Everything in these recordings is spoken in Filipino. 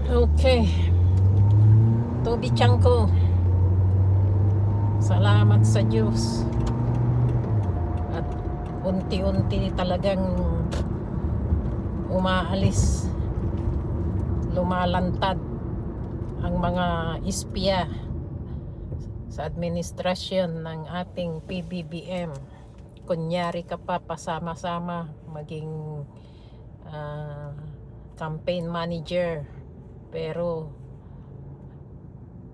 Okay, Toby Chanko, salamat sa Diyos at unti-unti talagang umaalis, lumalantad ang mga ispya sa administrasyon ng ating PBBM. Kunyari ka pa pasama-sama maging campaign manager, pero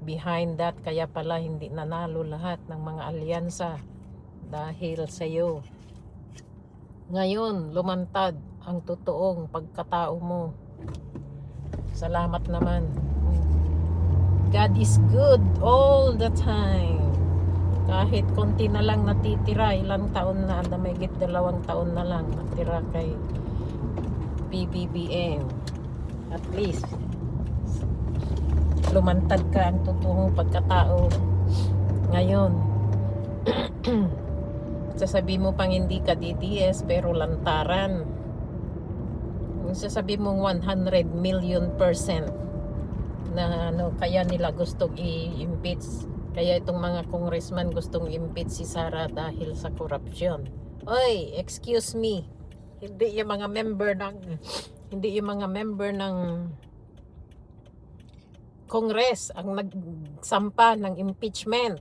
behind that, kaya pala hindi nanalo lahat ng mga alyansa dahil sa iyo. Ngayon lumantad ang totoong pagkatao mo. Salamat naman. God is good all the time. Kahit konti na lang natitira, ilang taon na, mahigit 2 taon na lang natira kay PBBM, at least lumantad ka ang totoong pagkatao. Ngayon sasabi mo pang hindi ka DDS pero lantaran. Sasabi mong 100 million% na kaya nila gustong i-impeach, kaya itong mga congressman gustong i-impeach si Sara dahil sa corruption. Oy, excuse me, hindi yung mga member ng Congress ang nagsampa ng impeachment.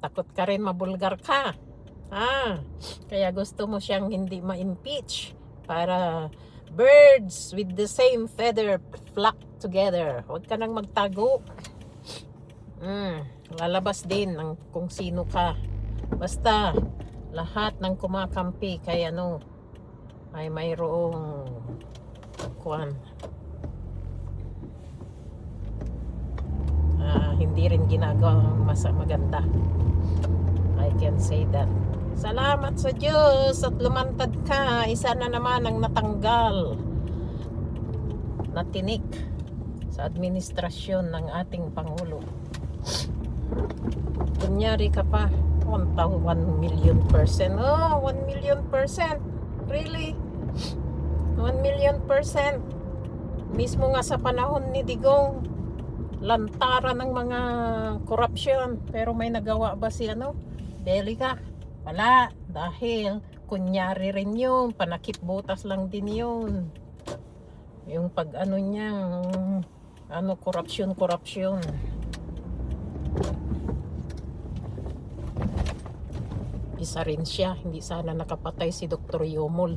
Takot ka rin mabulgar ka, kaya gusto mo siyang hindi ma-impeach para birds with the same feather flock together. Huwag ka nang magtago. Lalabas din ng kung sino ka. Basta lahat ng kumakampi kay ay mayroong hindi rin ginagawang maganda. I can say that. Salamat sa Diyos at lumantad ka. Isa na naman ang natanggal na tinik sa administrasyon ng ating Pangulo. Kunyari ka pa 1 million%. 1 million%. Really? 1 million%. Mismo nga sa panahon ni Digong, lantaran ng mga corruption, pero may nagawa ba si Delica? Wala, dahil kunyari rin yun, panakip butas lang din yun, yung pag niyang corruption. Isa rin siya, hindi sana nakapatay si Dr. Yomol.